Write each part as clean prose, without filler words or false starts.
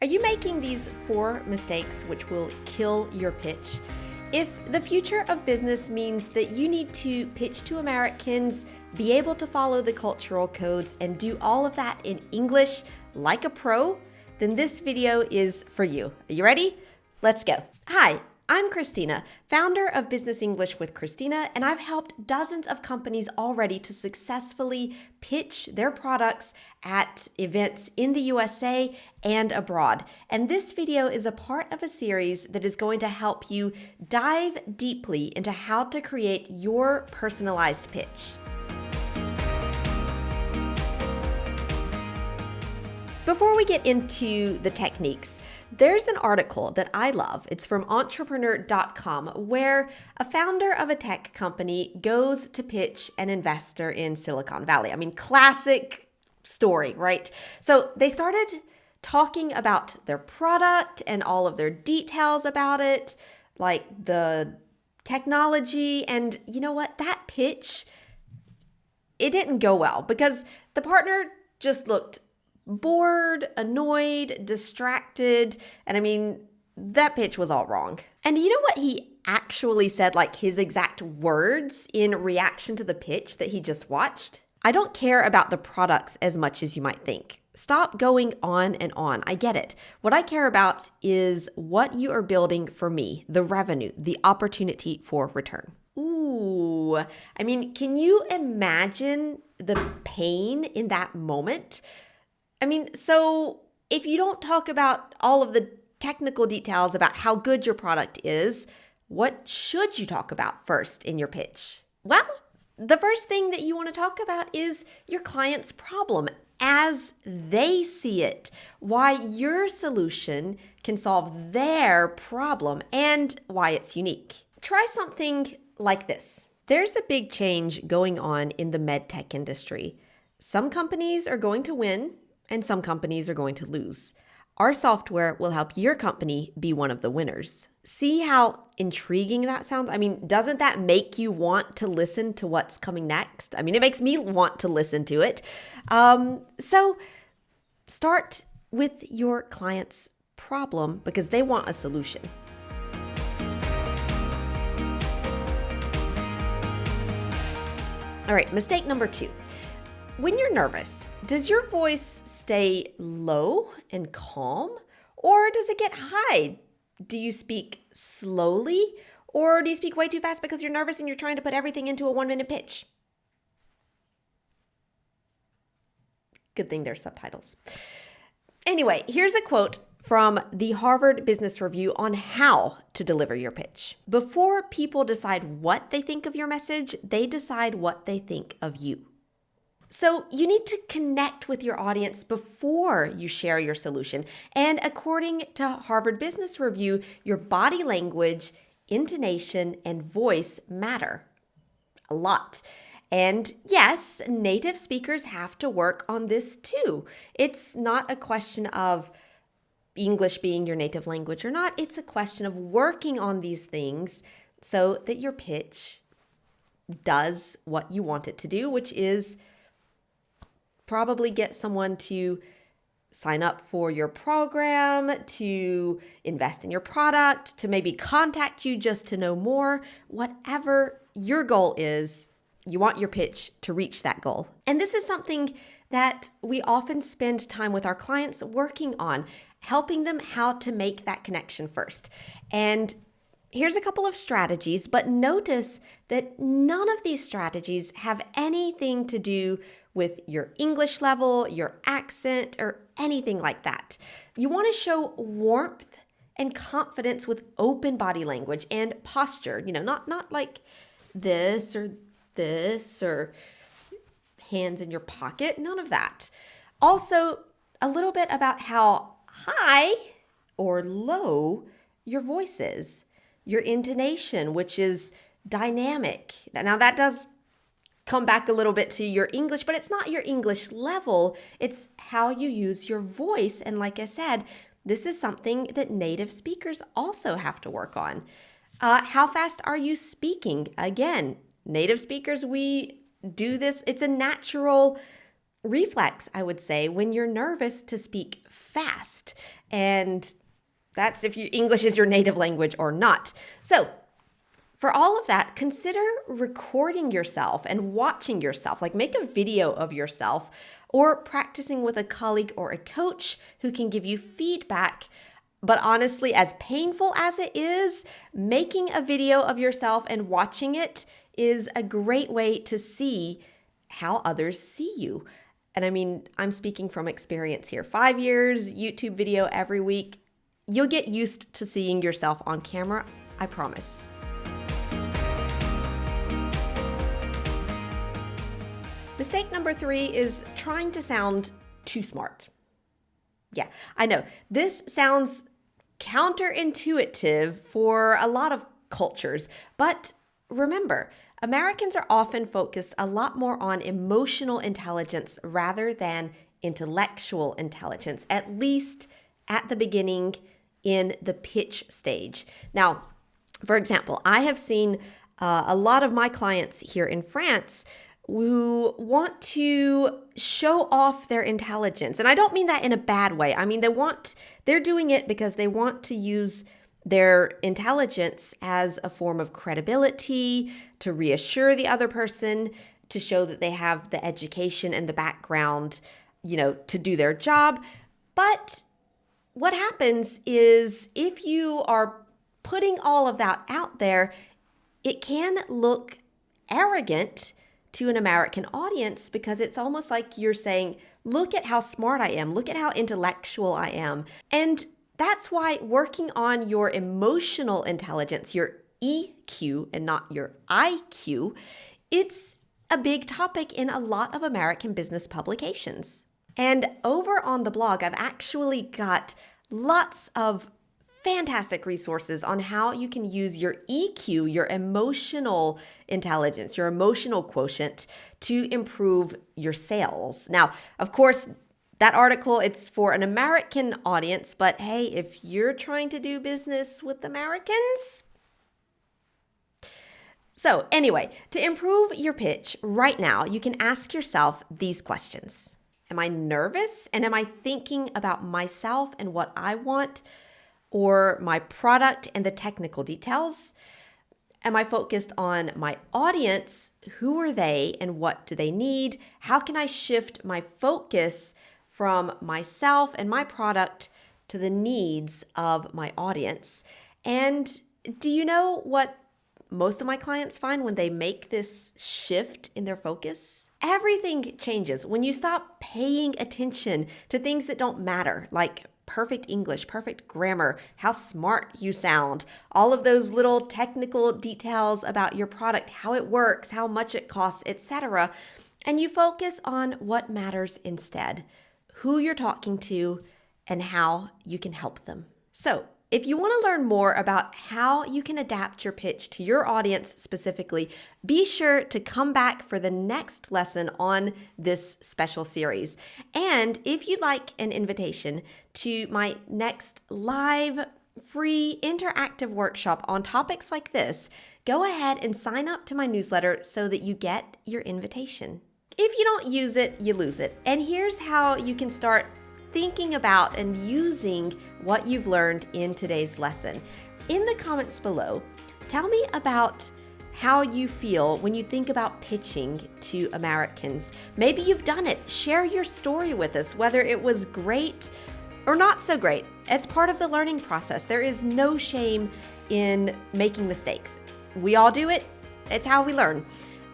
Are you making these 4 mistakes which will kill your pitch? If the future of business means that you need to pitch to Americans, be able to follow the cultural codes, and do all of that in English like a pro, then this video is for you. Are you ready? Let's go. Hi, I'm Christina, founder of Business English with Christina, and I've helped dozens of companies already to successfully pitch their products at events in the USA and abroad. And this video is a part of a series that is going to help you dive deeply into how to create your personalized pitch. Before we get into the techniques, there's an article that I love. It's from entrepreneur.com, where a founder of a tech company goes to pitch an investor in Silicon Valley. I mean, classic story, right? So they started talking about their product and all of their details about it, like the technology. And you know what? That pitch, it didn't go well because the partner just looked bored, annoyed, distracted, and I mean, that pitch was all wrong. And you know what he actually said, like his exact words in reaction to the pitch that he just watched? I don't care about the products as much as you might think. Stop going on and on. I get it. What I care about is what you are building for me, the revenue, the opportunity for return. Ooh, I mean, can you imagine the pain in that moment? I mean, so if you don't talk about all of the technical details about how good your product is, what should you talk about first in your pitch? Well, the first thing that you want to talk about is your client's problem as they see it, why your solution can solve their problem, and why it's unique. Try something like this. There's a big change going on in the med tech industry. Some companies are going to win, and some companies are going to lose. Our software will help your company be one of the winners. See how intriguing that sounds? I mean, doesn't that make you want to listen to what's coming next? I mean, it makes me want to listen to it. So start with your client's problem because they want a solution. All right, mistake number 2. When you're nervous, does your voice stay low and calm, or does it get high? Do you speak slowly, or do you speak way too fast because you're nervous and you're trying to put everything into a 1-minute pitch? Good thing there's subtitles. Anyway, here's a quote from the Harvard Business Review on how to deliver your pitch. Before people decide what they think of your message, they decide what they think of you. So you need to connect with your audience before you share your solution. And according to Harvard Business Review, your body language, intonation, and voice matter a lot. And yes, native speakers have to work on this too. It's not a question of English being your native language or not. It's a question of working on these things so that your pitch does what you want it to do, which is probably get someone to sign up for your program, to invest in your product, to maybe contact you just to know more. Whatever your goal is, you want your pitch to reach that goal. And this is something that we often spend time with our clients working on, helping them how to make that connection first. And here's a couple of strategies, but notice that none of these strategies have anything to do with your English level, your accent, or anything like that. You want to show warmth and confidence with open body language and posture, not like this or hands in your pocket, none of that. Also, a little bit about how high or low your voice is, your intonation, which is dynamic. Now that does come back a little bit to your English, but it's not your English level. It's how you use your voice. And like I said, this is something that native speakers also have to work on. How fast are you speaking? Again, native speakers, we do this. It's a natural reflex, I would say, when you're nervous to speak fast. And that's if English is your native language or not. So for all of that, consider recording yourself and watching yourself. Like make a video of yourself or practicing with a colleague or a coach who can give you feedback. But honestly, as painful as it is, making a video of yourself and watching it is a great way to see how others see you. And I mean, I'm speaking from experience here. 5 years, YouTube video every week. You'll get used to seeing yourself on camera, I promise. Mistake number 3 is trying to sound too smart. Yeah, I know. This sounds counterintuitive for a lot of cultures, but remember, Americans are often focused a lot more on emotional intelligence rather than intellectual intelligence, at least at the beginning in the pitch stage. Now, for example, I have seen a lot of my clients here in France who want to show off their intelligence. And I don't mean that in a bad way. I mean, they're doing it because they want to use their intelligence as a form of credibility, to reassure the other person, to show that they have the education and the background, to do their job. But what happens is if you are putting all of that out there, it can look arrogant to an American audience because it's almost like you're saying, look at how smart I am, look at how intellectual I am. And that's why working on your emotional intelligence, your EQ and not your IQ, it's a big topic in a lot of American business publications. And over on the blog, I've actually got lots of fantastic resources on how you can use your EQ, your emotional intelligence, your emotional quotient to improve your sales. Now, of course, that article, it's for an American audience, but hey, if you're trying to do business with Americans. So anyway, to improve your pitch right now, you can ask yourself these questions. Am I nervous? And am I thinking about myself and what I want? Or my product and the technical details? Am I focused on my audience? Who are they and what do they need? How can I shift my focus from myself and my product to the needs of my audience? And do you know what most of my clients find when they make this shift in their focus? Everything changes when you stop paying attention to things that don't matter, like perfect English, perfect grammar, how smart you sound, all of those little technical details about your product, how it works, how much it costs, etc. And you focus on what matters instead, who you're talking to, and how you can help them. So, if you want to learn more about how you can adapt your pitch to your audience specifically, be sure to come back for the next lesson on this special series. And if you'd like an invitation to my next live, free, interactive workshop on topics like this, go ahead and sign up to my newsletter so that you get your invitation. If you don't use it, you lose it. And here's how you can start thinking about and using what you've learned in today's lesson. In the comments below, tell me about how you feel when you think about pitching to Americans. Maybe you've done it. Share your story with us, whether it was great or not so great. It's part of the learning process. There is no shame in making mistakes. We all do it. It's how we learn.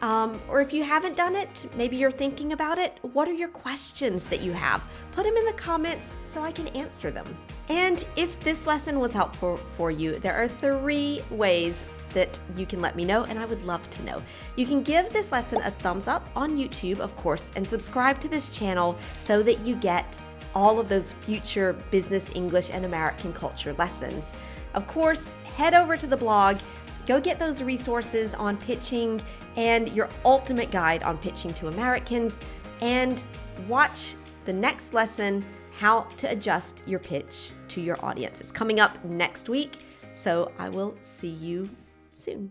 Or if you haven't done it, maybe you're thinking about it, what are your questions that you have? Put them in the comments so I can answer them. And if this lesson was helpful for you, there are 3 ways that you can let me know, and I would love to know. You can give this lesson a thumbs up on YouTube, of course, and subscribe to this channel so that you get all of those future business, English, and American culture lessons. Of course, head over to the blog. Go get those resources on pitching and your ultimate guide on pitching to Americans, and watch the next lesson, how to adjust your pitch to your audience. It's coming up next week, so I will see you soon.